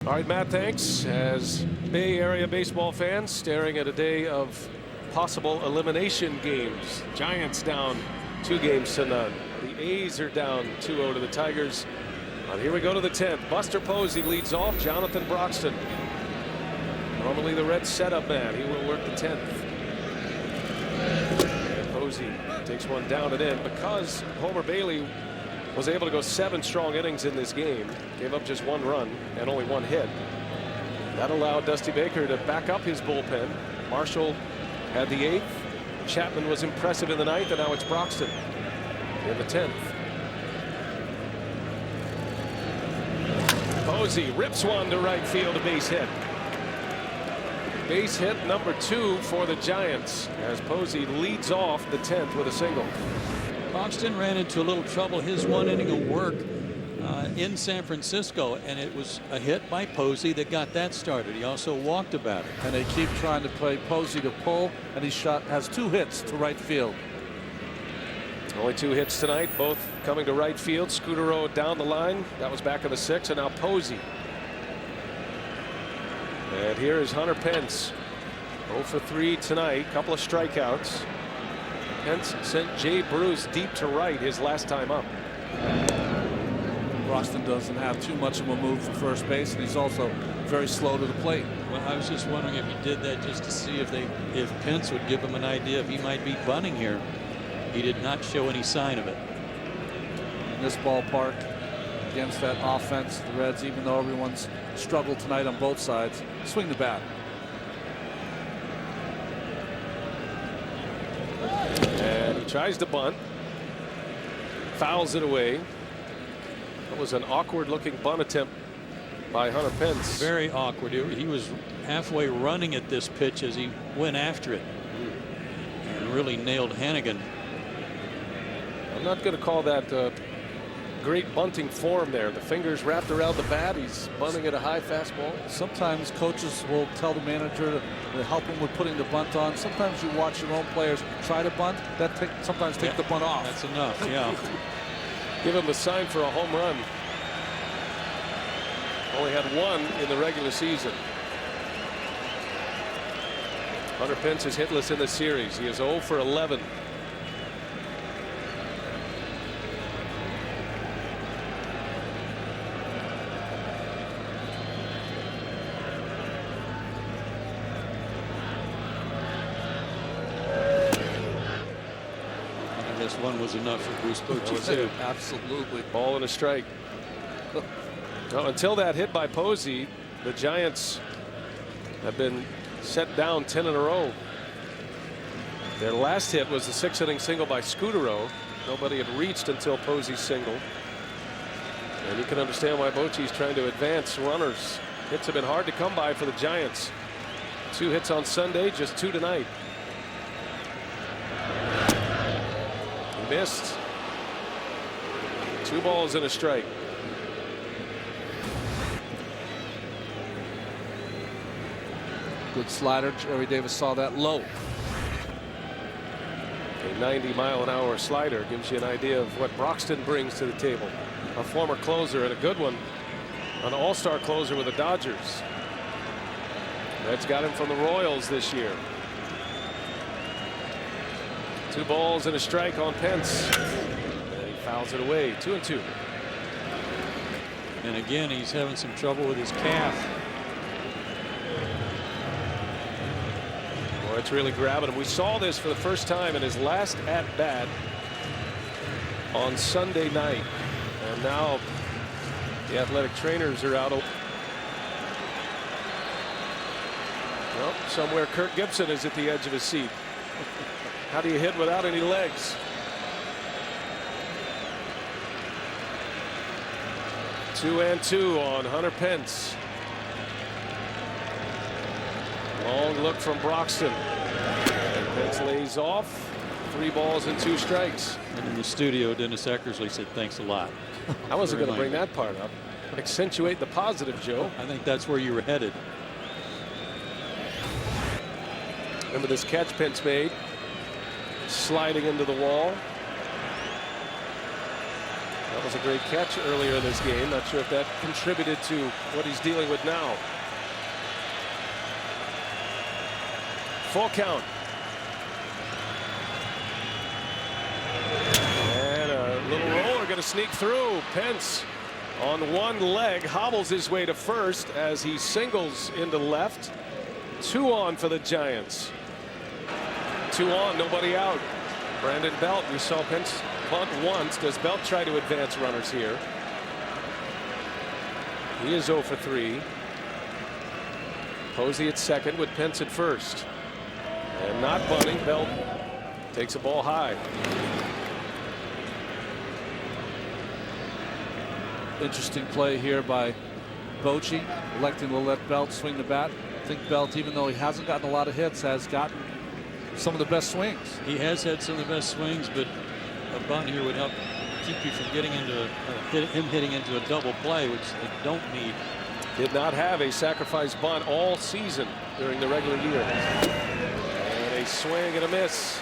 All right, Matt, thanks. As Bay Area baseball fans staring at a day of possible elimination games. Giants down 2 games to none. The A's are down 2-0 to the Tigers. Here we go to the 10th. Buster Posey leads off. Jonathan Broxton, normally the Reds setup man, he will work the 10th. Posey takes one down and in. Because Homer Bailey was able to go 7 strong innings in this game, gave up just 1 run and only 1 hit. That allowed Dusty Baker to back up his bullpen. Marshall had the 8th. Chapman was impressive in the 9th, and now it's Broxton in the 10th. Posey rips one to right field, a base hit. Base hit number 2 for the Giants as Posey leads off the 10th with a single. Broxton ran into a little trouble his 1 inning of work in San Francisco, and it was a hit by Posey that got that started. He also walked about it. And they keep trying to play Posey to pull, and he has 2 hits to right field. Only 2 hits tonight, both coming to right field. Scudero down the line, that was back in the 6th, and now Posey. And here is Hunter Pence, 0 for 3 tonight, couple of strikeouts. Pence sent Jay Bruce deep to right his last time up. Broxton doesn't have too much of a move for first base, and he's also very slow to the plate. Well, I was just wondering if he did that just to see if Pence would give him an idea if he might be bunting here. He did not show any sign of it. In this ballpark, against that offense, the Reds, even though everyone's struggled tonight on both sides, swing the bat. And he tries to bunt, fouls it away. That was an awkward looking bunt attempt by Hunter Pence. Very awkward. He was halfway running at this pitch as he went after it and really nailed Hannigan. I'm not going to call that great bunting form there. The fingers wrapped around the bat. He's bunting at a high fastball. Sometimes coaches will tell the manager to help him with putting the bunt on. Sometimes you watch your own players try to bunt. That sometimes take the bunt off. That's enough. Yeah. Give him the sign for a home run. Only had 1 in the regular season. Hunter Pence is hitless in the series. He is 0 for 11. One was enough for Bruce Bochy too. Absolutely. Ball and a strike. Now, until that hit by Posey, the Giants have been set down 10 in a row. Their last hit was the 6th inning single by Scudero. Nobody had reached until Posey's single. And you can understand why Bochy's trying to advance runners. Hits have been hard to come by for the Giants. 2 hits on Sunday, just 2 tonight. Missed. 2 balls and a strike. Good slider. Jerry Davis saw that low. A 90-mile-an-hour slider gives you an idea of what Broxton brings to the table. A former closer and a good one. An all-star closer with the Dodgers. That's got him from the Royals this year. 2 balls and a strike on Pence. And he fouls it away. 2-2. And again, he's having some trouble with his calf. Boy, it's really grabbing him. We saw this for the first time in his last at-bat on Sunday night. And now the athletic trainers are out. Well, somewhere Kirk Gibson is at the edge of his seat. How do you hit without any legs? Two and two on Hunter Pence. Long look from Broxton. And Pence lays off. 3 balls and 2 strikes. And in the studio, Dennis Eckersley said, "Thanks a lot." I wasn't going to bring that part up. Accentuate the positive, Joe. I think that's where you were headed. Remember this catch Pence made? Sliding into the wall. That was a great catch earlier in this game. Not sure if that contributed to what he's dealing with now. Full count. And a little roller going to sneak through. Pence on one leg hobbles his way to first as he singles into left. 2 on for the Giants. 2 on, nobody out. Brandon Belt, we saw Pence bunt once. Does Belt try to advance runners here? He is 0 for 3. Posey at second with Pence at first. And not bunting. Belt takes a ball high. Interesting play here by Bochy, electing to let Belt swing the bat. I think Belt, even though he hasn't gotten a lot of hits, has gotten some of the best swings. He has had some of the best swings, but a bunt here would help keep you from getting into him hitting into a double play, which they don't need. Did not have a sacrifice bunt all season during the regular year. And a swing and a miss.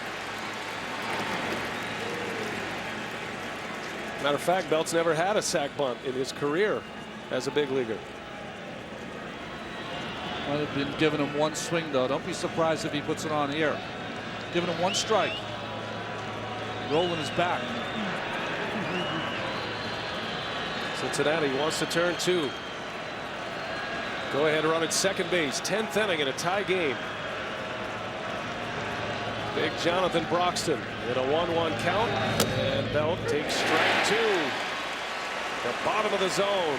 Matter of fact, Belt's never had a sac bunt in his career as a big leaguer. Might have been giving him one swing, though. Don't be surprised if he puts it on here. Giving him one strike. Rolling his back. Cincinnati wants to turn 2. Go ahead run at second base. 10th inning in a tie game. Big Jonathan Broxton in a 1-1 count, and Belt takes strike 2. The bottom of the zone,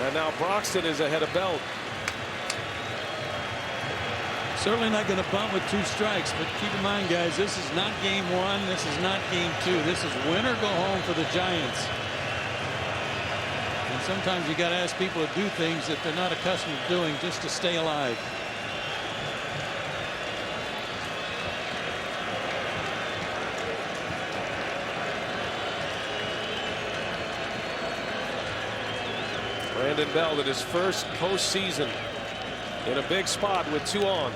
and now Broxton is ahead of Belt. Certainly not going to bunt with 2 strikes, but keep in mind, guys, this is not game 1. This is not game 2. This is win or go home for the Giants. And sometimes you got to ask people to do things that they're not accustomed to doing just to stay alive. Brandon Belt at his first postseason in a big spot with 2 on.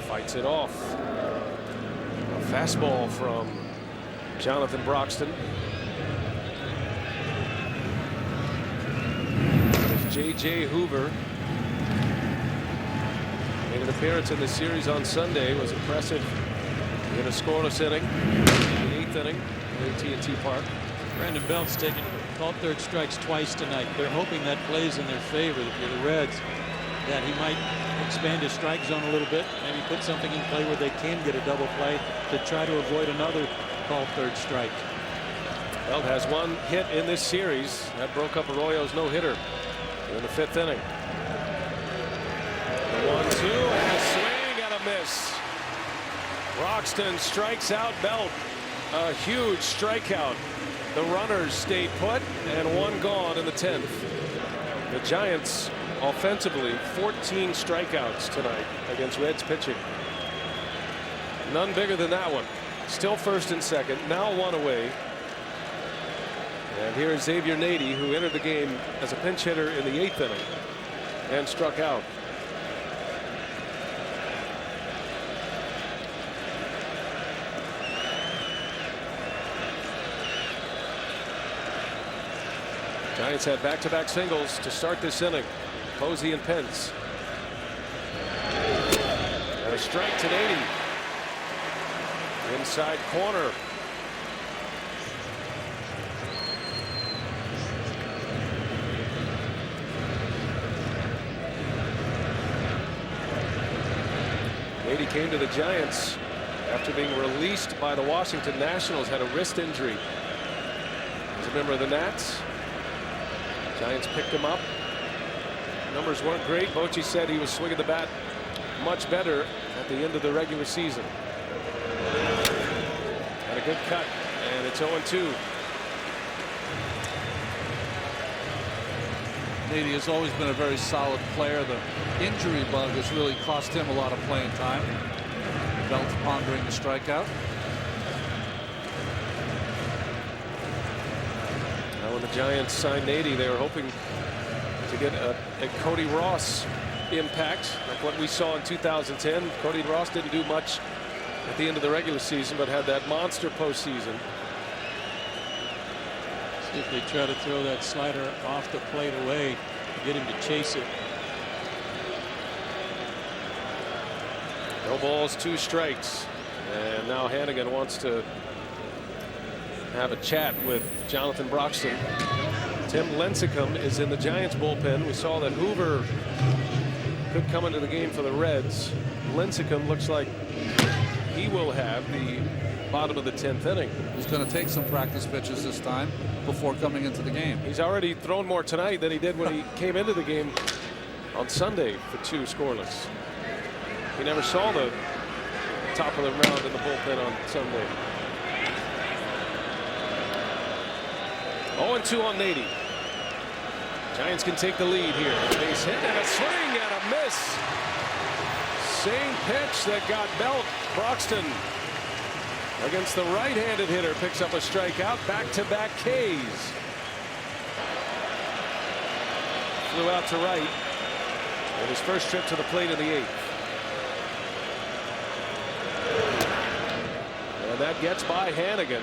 Fights it off. A fastball from Jonathan Broxton. J.J. Hoover made an appearance in the series on Sunday. Was impressive in a scoreless inning. The 8th inning at AT&T Park. Brandon Belt's taken called third strikes twice tonight. They're hoping that plays in their favor, if you're the Reds, that he might expand his strike zone a little bit, maybe put something in play where they can get a double play to try to avoid another called third strike. Belt has 1 hit in this series. That broke up Arroyo's no-hitter in the 5th inning. 1-2 and a swing and a miss. Broxton strikes out Belt. A huge strikeout. The runners stayed put, and 1 gone in the 10th. The Giants offensively 14 strikeouts tonight against Reds pitching. None bigger than that one. Still first and second, now 1 away. And here is Xavier Nady, who entered the game as a pinch hitter in the 8th inning and struck out. Giants had back-to-back singles to start this inning. Posey and Pence. And a strike to Nady. Inside corner. Nady came to the Giants after being released by the Washington Nationals. Had a wrist injury. As a member of the Nats. Giants picked him up. Numbers weren't great. Bochy said he was swinging the bat much better at the end of the regular season. And a good cut, and it's 0-2. Nady has always been a very solid player. The injury bug has really cost him a lot of playing time. Belt pondering the strikeout. Now when the Giants signed Nady, they were hoping to get a Cody Ross impact like what we saw in 2010. Cody Ross didn't do much at the end of the regular season, but had that monster postseason. See if they try to throw that slider off the plate away, get him to chase it. No balls, 2 strikes. And now Hannigan wants to have a chat with Jonathan Broxton. Tim Lincecum is in the Giants bullpen. We saw that Hoover could come into the game for the Reds. Lincecum looks like he will have the bottom of the 10th inning. He's going to take some practice pitches this time before coming into the game. He's already thrown more tonight than he did when he came into the game on Sunday for 2 scoreless. He never saw the top of the mound in the bullpen on Sunday. 0-2 on Nady. Giants can take the lead here. Base hit and a swing and a miss. Same pitch that got Belt. Broxton against the right-handed hitter picks up a strikeout. Back-to-back Ks. Flew out to right on his first trip to the plate in the 8th. And that gets by Hannigan.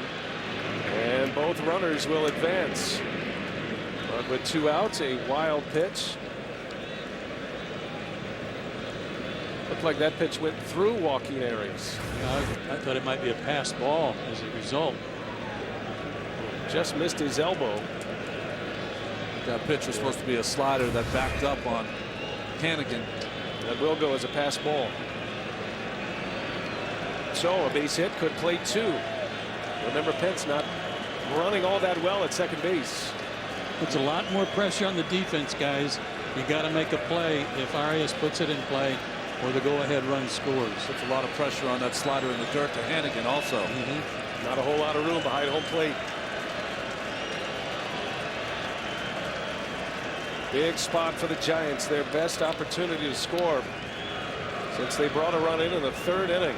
And both runners will advance. But with 2 outs, a wild pitch. Looked like that pitch went through Joaquin Arias. I thought it might be a pass ball as a result. Just missed his elbow. That pitch was supposed to be a slider that backed up on Hannigan. That will go as a pass ball. So a base hit could play 2. Remember, Pence not running all that well at second base. Puts a lot more pressure on the defense, guys. You got to make a play if Arias puts it in play, or the go-ahead run scores. Puts a lot of pressure on that slider in the dirt to Hannigan also. Not a whole lot of room behind home plate. Big spot for the Giants. Their best opportunity to score since they brought a run in the 3rd inning.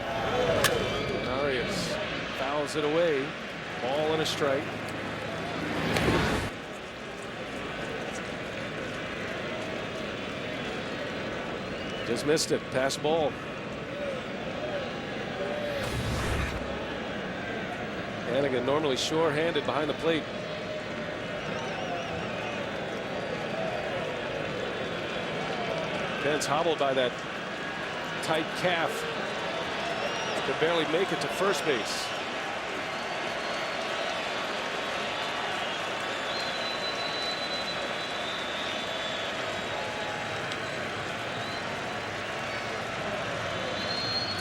Arias fouls it away. Ball and a strike. Just missed it. Pass ball. Hannigan normally sure-handed behind the plate. Pence hobbled by that tight calf. Could barely make it to first base.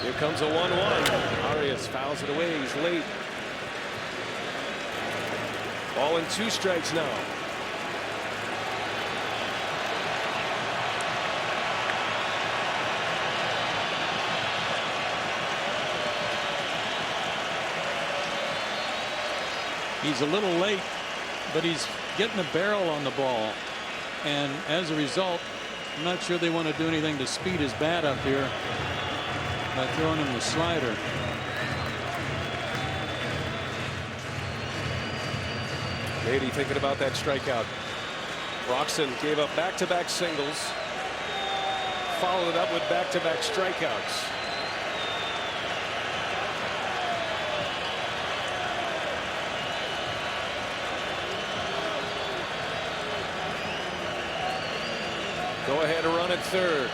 Here comes a 1-1. Arias fouls it away. He's late. Ball and 2 strikes now. He's a little late, but he's getting a barrel on the ball. And as a result, I'm not sure they want to do anything to speed his bat up here by throwing him the slider. Nady thinking about that strikeout. Broxton gave up back-to-back singles, followed it up with back-to-back strikeouts. Go ahead and run at 3rd.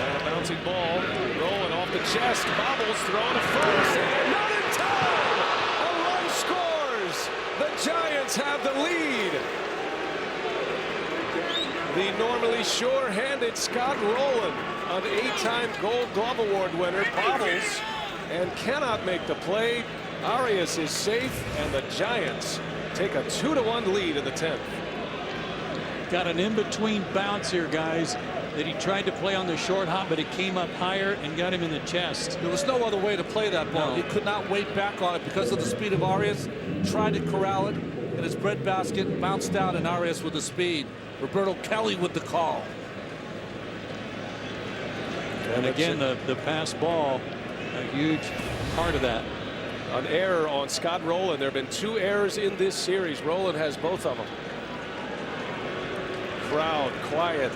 And a bouncing ball rolling off the chest. Bobbles throwing to first. And not in time. A run scores. The Giants have the lead. The normally sure-handed Scott Rowland, an 8-time Gold Glove Award winner, bobbles and cannot make the play. Arias is safe, and the Giants take a 2-1 lead in the 10th. Got an in-between bounce here, guys, that he tried to play on the short hop, but it came up higher and got him in the chest. There was no other way to play that ball. No. He could not wait back on it because of the speed of Arias. Tried to corral it in his breadbasket, bounced down, and Arias with the speed. Roberto Kelly with the call. And again, the pass ball, a huge part of that. An error on Scott Rowland. There have been 2 errors in this series. Rowland has both of them. Crowd quiet,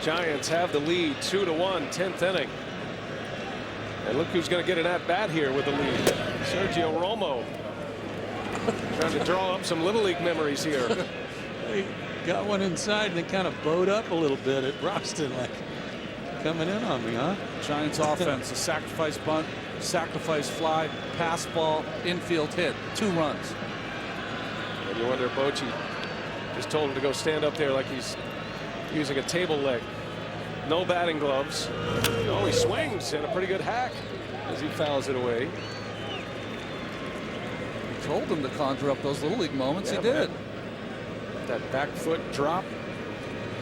Giants have the lead 2-1, 10th inning. And look who's going to get an at-bat here with the lead. Sergio Romo. Trying to draw up some Little League memories here. They got one inside and they kind of bowed up a little bit at Broxton, like coming in on me, huh? Giants offense, a sacrifice bunt, sacrifice fly, pass ball, infield hit, 2 runs. And you wonder if Bochy just told him to go stand up there like he's using a table leg. No batting gloves. Oh, he swings and a pretty good hack as he fouls it away. He told him to conjure up those Little League moments. Yeah, he did. That back foot drop.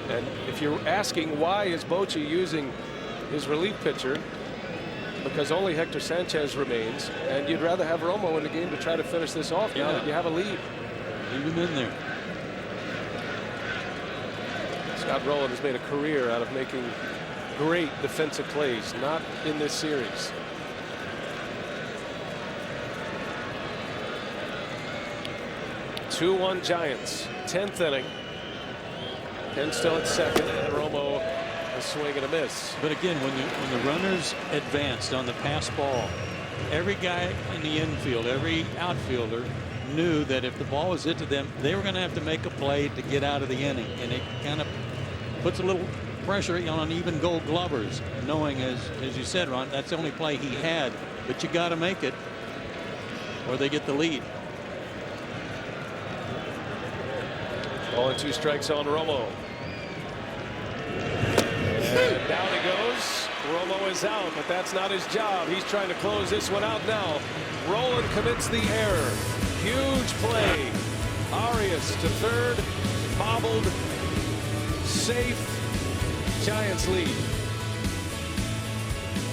And if you're asking why is Bochy using his relief pitcher, because only Hector Sanchez remains, and you'd rather have Romo in the game to try to finish this off now that you have a lead. Leave him in there. Scott Rowland has made a career out of making great defensive plays, not in this series. Two-1 Giants, 10th inning. Penn still at second, and Romo a swing and a miss. But again, when the runners advanced on the pass ball, every guy in the infield, every outfielder knew that if the ball was hit to them, they were going to have to make a play to get out of the inning, and it kind of puts a little pressure on even Gold Glovers, knowing, as you said, Ron, that's the only play he had, but you got to make it or they get the lead. Ball and 2 strikes on Romo. And down he goes. Romo is out, but that's not his job. He's trying to close this one out now. Rowland commits the error. Huge play. Arias to third. Bobbled. Safe. Giants lead.